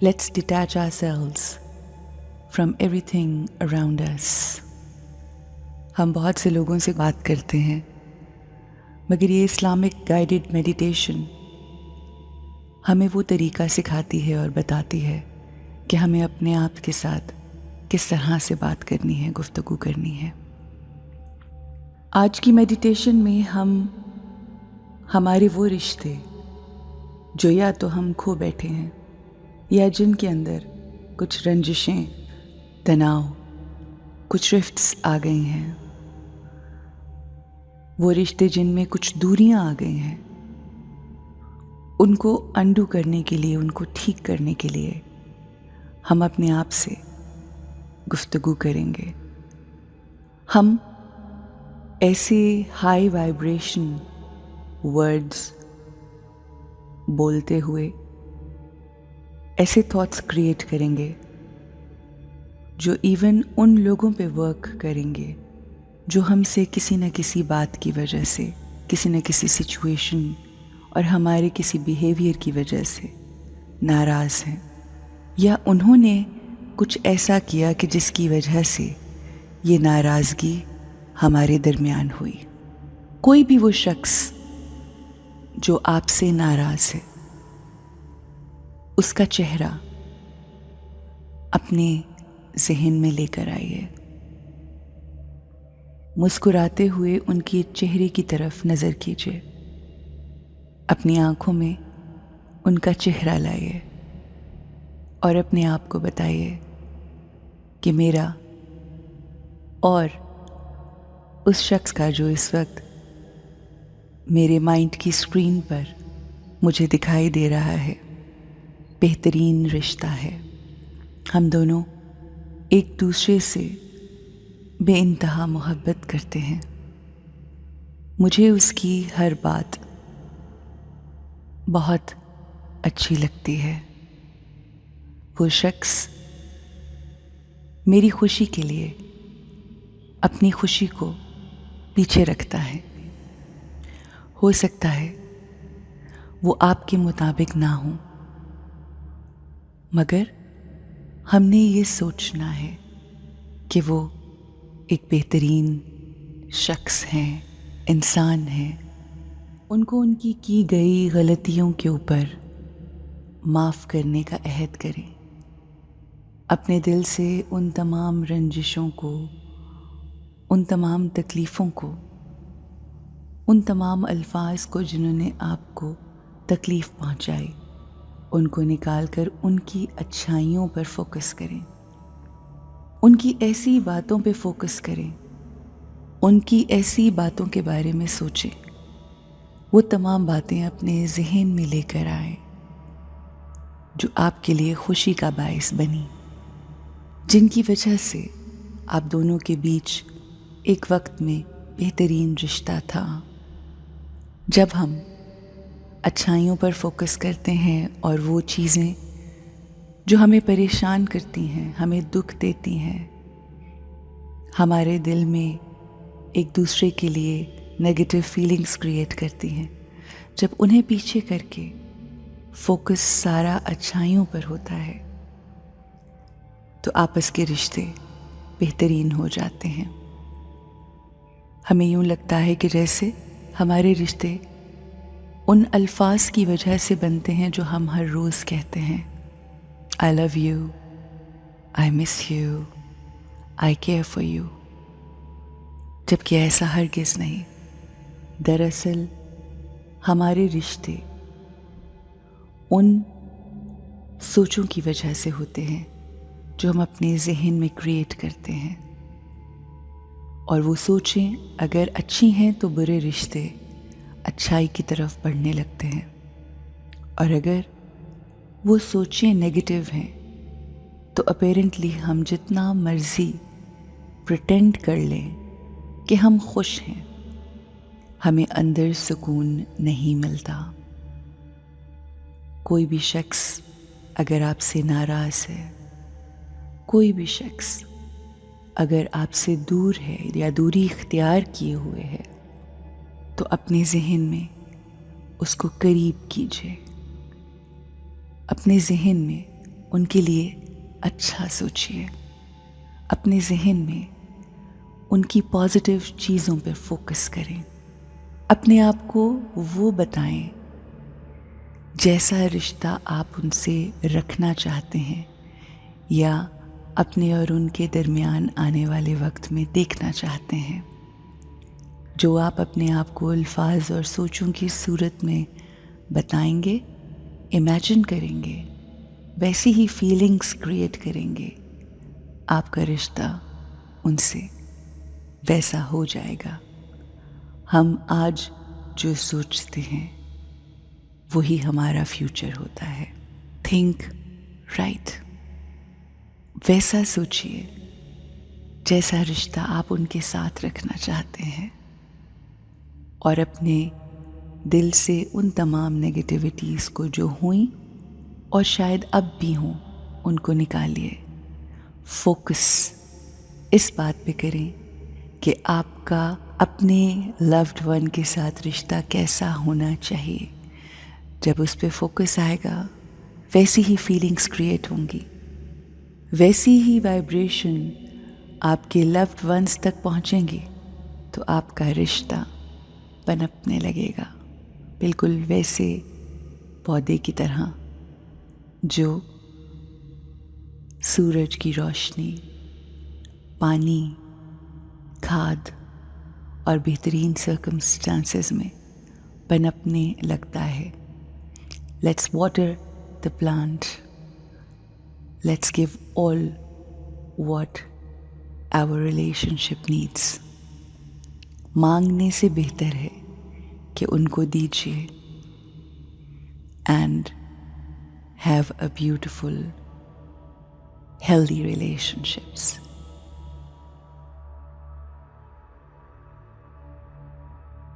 Let's detach ourselves from everything around us. हम बहुत से लोगों से बात करते हैं, मगर ये इस्लामिक गाइडेड मेडिटेशन हमें वो तरीका सिखाती है और बताती है कि हमें अपने आप के साथ किस तरह से बात करनी है, गुफ्तगू करनी है। आज की मेडिटेशन में हम हमारे वो रिश्ते जो या तो हम खो बैठे हैं या जिनके अंदर कुछ रंजिशें, तनाव, कुछ रिफ्ट्स आ गई हैं, वो रिश्ते जिनमें कुछ दूरियां आ गई हैं, उनको अंडू करने के लिए, उनको ठीक करने के लिए हम अपने आप से गुफ्तगू करेंगे। हम ऐसे हाई वाइब्रेशन वर्ड्स बोलते हुए ऐसे थॉट्स क्रिएट करेंगे जो इवन उन लोगों पे वर्क करेंगे जो हमसे किसी न किसी बात की वजह से, किसी न किसी सिचुएशन और हमारे किसी बिहेवियर की वजह से नाराज़ हैं, या उन्होंने कुछ ऐसा किया कि जिसकी वजह से ये नाराज़गी हमारे दरमियान हुई। कोई भी वो शख्स जो आपसे नाराज़ है, उसका चेहरा अपने ज़हन में लेकर आइए। मुस्कुराते हुए उनके चेहरे की तरफ नज़र कीजिए। अपनी आँखों में उनका चेहरा लाइए और अपने आप को बताइए कि मेरा और उस शख्स का जो इस वक्त मेरे माइंड की स्क्रीन पर मुझे दिखाई दे रहा है, बेहतरीन रिश्ता है। हम दोनों एक दूसरे से बेइंतहा मोहब्बत करते हैं। मुझे उसकी हर बात बहुत अच्छी लगती है। वो शख्स मेरी खुशी के लिए अपनी खुशी को पीछे रखता है। हो सकता है वो आपके मुताबिक ना हो, मगर हमने ये सोचना है कि वो एक बेहतरीन शख्स हैं, इंसान हैं। उनको उनकी की गई गलतियों के ऊपर माफ़ करने का अहद करें। अपने दिल से उन तमाम रंजिशों को, उन तमाम तकलीफ़ों को, उन तमाम अल्फाज को जिन्होंने आपको तकलीफ़ पहुंचाई, उनको निकाल कर उनकी अच्छाइयों पर फोकस करें। उनकी ऐसी बातों पे फोकस करें, उनकी ऐसी बातों के बारे में सोचें, वो तमाम बातें अपने ज़हन में लेकर आए जो आपके लिए खुशी का बायस बनी, जिनकी वजह से आप दोनों के बीच एक वक्त में बेहतरीन रिश्ता था। जब हम अच्छाइयों पर फोकस करते हैं और वो चीज़ें जो हमें परेशान करती हैं, हमें दुख देती हैं, हमारे दिल में एक दूसरे के लिए नेगेटिव फीलिंग्स क्रिएट करती हैं, जब उन्हें पीछे करके फोकस सारा अच्छाइयों पर होता है तो आपस के रिश्ते बेहतरीन हो जाते हैं। हमें यूँ लगता है कि जैसे हमारे रिश्ते उन अल्फाज की वजह से बनते हैं जो हम हर रोज़ कहते हैं, I love you, I miss you, I care for you, जबकि ऐसा हरगिज़ नहीं। दरअसल हमारे रिश्ते उन सोचों की वजह से होते हैं जो हम अपने ज़हन में क्रिएट करते हैं, और वो सोचें अगर अच्छी हैं तो बुरे रिश्ते अच्छाई की तरफ बढ़ने लगते हैं, और अगर वो सोचें नेगेटिव हैं तो अपेरेंटली हम जितना मर्ज़ी प्रिटेंड कर लें कि हम खुश हैं, हमें अंदर सुकून नहीं मिलता। कोई भी शख्स अगर आपसे नाराज़ है, कोई भी शख्स अगर आपसे दूर है या दूरी इख्तियार किए हुए है, तो अपने ज़हन में उसको करीब कीजिए। अपने ज़हन में उनके लिए अच्छा सोचिए। अपने जहन में उनकी पॉजिटिव चीज़ों पर फोकस करें। अपने आप को वो बताएं जैसा रिश्ता आप उनसे रखना चाहते हैं या अपने और उनके दरमियान आने वाले वक्त में देखना चाहते हैं। जो आप अपने आप को अल्फाज और सोचों की सूरत में बताएंगे, इमेजिन करेंगे, वैसी ही फीलिंग्स क्रिएट करेंगे, आपका रिश्ता उनसे वैसा हो जाएगा। हम आज जो सोचते हैं वही हमारा फ्यूचर होता है। Think right. वैसा सोचिए जैसा रिश्ता आप उनके साथ रखना चाहते हैं और अपने दिल से उन तमाम नेगेटिविटीज़ को जो हुई और शायद अब भी हों उनको निकालिए। फोकस इस बात पे करें कि आपका अपने लव्ड वन के साथ रिश्ता कैसा होना चाहिए। जब उस पे फोकस आएगा वैसी ही फीलिंग्स क्रिएट होंगी, वैसी ही वाइब्रेशन आपके लव्ड वंस तक पहुंचेंगी, तो आपका रिश्ता पनपने लगेगा, बिल्कुल वैसे पौधे की तरह जो सूरज की रोशनी, पानी, खाद और बेहतरीन सर्कमस्टांसेस में पनपने लगता है। Let's water the plant, let's give all what our relationship needs. मांगने से बेहतर है कि उनको दीजिए and have a beautiful, healthy relationships.